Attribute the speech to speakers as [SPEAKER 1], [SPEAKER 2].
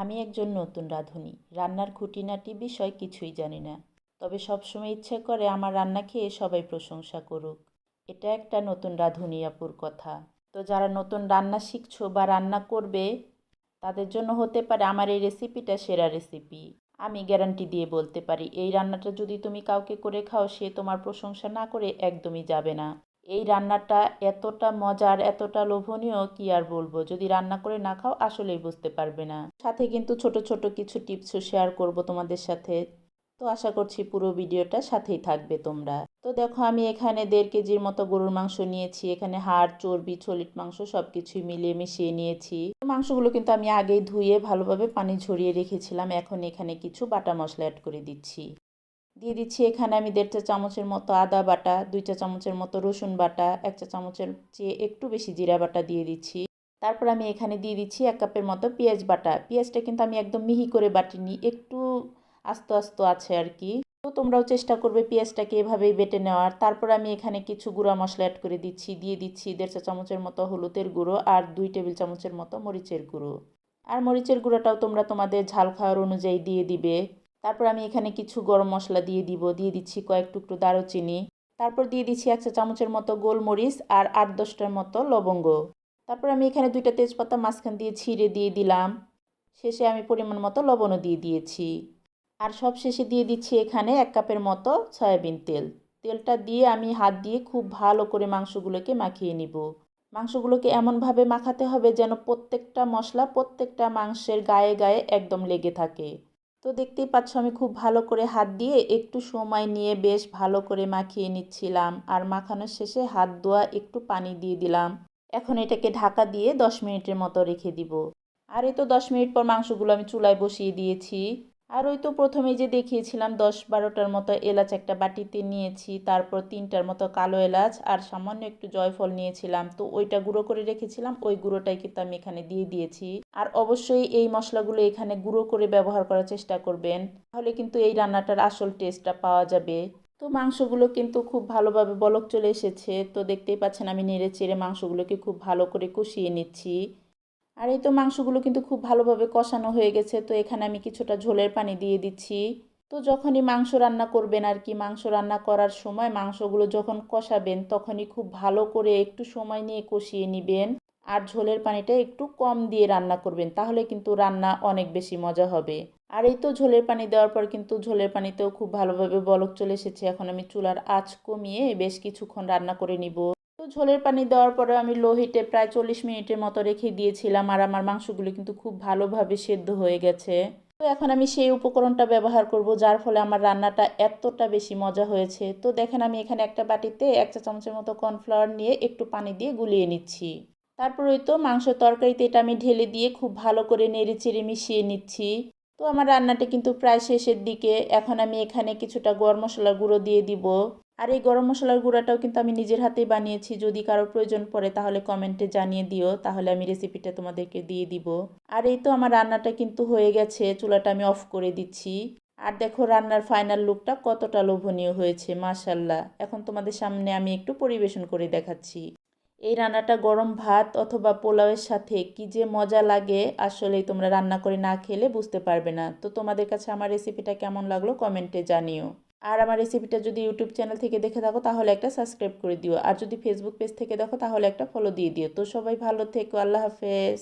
[SPEAKER 1] আমি একজন নতুন রাঁধুনি, রান্নার খুঁটিনাটি বিষয় কিছুই জানি না। তবে সবসময় ইচ্ছে করে আমার রান্না খেয়ে সবাই প্রশংসা করুক। এটা একটা নতুন রাঁধুনি আপুর কথা। তো যারা নতুন রান্না শিখছো বা রান্না করবে, তাদের জন্য হতে পারে আমার এই রেসিপিটা সেরা রেসিপি। আমি গ্যারান্টি দিয়ে বলতে পারি, এই রান্নাটা যদি তুমি কাউকে করে খাও, সে তোমার প্রশংসা না করে একদমই যাবে না। এই রান্নাটা এতটা মজার, এতটা লোভনীয়, কি আর বলবো। যদি রান্না করে না খাও আসলেই বুঝতে পারবে না। সাথে কিন্তু ছোট ছোট কিছু টিপসও শেয়ার করব তোমাদের সাথে। তো আশা করছি পুরো ভিডিওটা সাথেই থাকবে তোমরা। তো দেখো, আমি এখানে 1.5 কেজির মতো গরুর মাংস নিয়েছি। এখানে হাড়, চর্বি, ছলিট মাংস সবকিছুই মিলিয়ে মিশিয়ে নিয়েছি। মাংসগুলো কিন্তু আমি আগেই ধুয়ে ভালোভাবে পানি ঝরিয়ে রেখেছিলাম। এখন এখানে কিছু বাটা মশলা অ্যাড করে দিচ্ছি। দিয়ে দিচ্ছি এখানে আমি 1.5 চা চামচের মতো আদা বাটা, 2 চা চামচের মতো রসুন বাটা, 1 চা চামচের চেয়ে একটু বেশি জিরা বাটা দিয়ে দিচ্ছি। তারপর আমি এখানে দিয়ে দিচ্ছি 1 কাপের মতো পেঁয়াজ বাটা। পেঁয়াজটা কিন্তু আমি একদম মিহি করে বাটিনি, একটু আস্ত আস্ত আছে আর কি। তো তোমরাও চেষ্টা করবে পেঁয়াজটাকে এভাবেই বেটে নেওয়ার। তারপর আমি এখানে কিছু গুঁড়া মশলা অ্যাড করে দিচ্ছি। দিয়ে দিচ্ছি 1.5 চা চামচের মতো হলুদের গুঁড়ো আর 2 টেবিল চামচের মতো মরিচের গুঁড়ো। আর মরিচের গুঁড়োটাও তোমরা তোমাদের ঝাল খাওয়ার অনুযায়ী দিয়ে দিবে। তারপর আমি এখানে কিছু গরম মশলা দিয়ে দিব। দিয়ে দিচ্ছি কয়েক টুকরো দারুচিনি। তারপর দিয়ে দিচ্ছি 1 চা চামচের মতো গোলমরিচ আর 8-10টার মতো লবঙ্গ। তারপর আমি এখানে 2টা তেজপাতা মাঝখান দিয়ে ছিঁড়ে দিয়ে দিলাম। শেষে আমি পরিমাণ মতো লবণও দিয়ে দিয়েছি। আর সব শেষে দিয়ে দিচ্ছি এখানে 1 কাপের মতো সয়াবিন তেল। তেলটা দিয়ে আমি হাত দিয়ে খুব ভালো করে মাংসগুলোকে মাখিয়ে নিব। মাংসগুলোকে এমনভাবে মাখাতে হবে যেন প্রত্যেকটা মশলা প্রত্যেকটা মাংসের গায়ে গায়ে একদম লেগে থাকে। তো দেখতেই পাচ্ছ, আমি খুব ভালো করে হাত দিয়ে একটু সময় নিয়ে বেশ ভালো করে মাখিয়ে নিচ্ছিলাম। আর মাখানোর শেষে হাত ধোয়া একটু পানি দিয়ে দিলাম। এখন এটাকে ঢাকা দিয়ে 10 মিনিটের মতো রেখে দিব। আর এই তো 10 মিনিট পর মাংসগুলো আমি চুলায় বসিয়ে দিয়েছি। আর ওই তো প্রথমেই যে দেখিয়েছিলাম 10-12টার মতো এলাচ একটা বাটিতে নিয়েছি। তারপর 3টার মতো কালো এলাচ আর সামান্য একটু জয়ফল নিয়েছিলাম। তো ওইটা গুঁড়ো করে রেখেছিলাম, ওই গুঁড়োটাই কিন্তু আমি এখানে দিয়ে দিয়েছি। আর অবশ্যই এই মশলাগুলো এখানে গুঁড়ো করে ব্যবহার করার চেষ্টা করবেন, তাহলে কিন্তু এই রান্নাটার আসল টেস্টটা পাওয়া যাবে। তো মাংসগুলো কিন্তু খুব ভালোভাবে বলক চলে এসেছে। তো দেখতেই পাচ্ছেন আমি নেড়ে চেড়ে মাংসগুলোকে খুব ভালো করে কষিয়ে নিচ্ছি। আর এই তো মাংসগুলো কিন্তু খুব ভালোভাবে কষানো হয়ে গেছে। তো এখানে আমি কিছুটা ঝোলের পানি দিয়ে দিচ্ছি। তো যখনই মাংস রান্না করবেন আর কি, মাংস রান্না করার সময় মাংসগুলো যখন কষাবেন তখনই খুব ভালো করে একটু সময় নিয়ে কষিয়ে নেবেন। আর ঝোলের পানিটা একটু কম দিয়ে রান্না করবেন, তাহলে কিন্তু রান্না অনেক বেশি মজা হবে। আর এই তো ঝোলের পানি দেওয়ার পর কিন্তু ঝোলের পানিতেও খুব ভালোভাবে বলক চলে এসেছে। এখন আমি চুলার আঁচ কমিয়ে বেশ কিছুক্ষণ রান্না করে নিব। তো ঝোলের পানি দেওয়ার পরে আমি লো হিটে প্রায় 40 মিনিটের মতো রেখে দিয়েছিলাম। আর আমার মাংসগুলো কিন্তু খুব ভালোভাবে সেদ্ধ হয়ে গেছে। তো এখন আমি সেই উপকরণটা ব্যবহার করব, যার ফলে আমার রান্নাটা এতটা বেশি মজা হয়েছে। তো দেখেন, আমি এখানে একটা বাটিতে 1 চা চামচের মতো কর্নফ্লাওয়ার নিয়ে একটু পানি দিয়ে গুলিয়ে নিচ্ছি। তারপর ওই তো মাংস তরকারিতে এটা আমি ঢেলে দিয়ে খুব ভালো করে নেড়ে চেড়ে মিশিয়ে নিচ্ছি। তো আমার রান্নাটা কিন্তু প্রায় শেষের দিকে। এখন আমি এখানে কিছুটা গরম মশলার গুঁড়ো দিয়ে দিব। আর এই গরম মশলার গুঁড়াটাও কিন্তু আমি নিজের হাতেই বানিয়েছি। যদি কারোর প্রয়োজন পড়ে তাহলে কমেন্টে জানিয়ে দিও, তাহলে আমি রেসিপিটা তোমাদেরকে দিয়ে দিব। আর এই তো আমার রান্নাটা কিন্তু হয়ে গেছে, চুলাটা আমি অফ করে দিচ্ছি। আর দেখো রান্নার ফাইনাল লুকটা কতটা লোভনীয় হয়েছে, মাশাল্লাহ। এখন তোমাদের সামনে আমি একটু পরিবেশন করে দেখাচ্ছি। এই রান্নাটা গরম ভাত অথবা পোলাওয়ের সাথে কি যে মজা লাগে, আসলেই তোমরা রান্না করে না খেলে বুঝতে পারবে না। তো তোমাদের কাছে আমার রেসিপিটা কেমন লাগলো কমেন্টে জানিও। আর আমার রেসিপিটা যদি ইউটিউব চ্যানেল থেকে দেখে থাকো তাহলে একটা সাবস্ক্রাইব করে দিও। আর যদি ফেসবুক পেজ থেকে দেখো তাহলে একটা ফলো দিয়ে দিও। তো সবাই ভালো থেকো, আল্লাহ হাফেজ।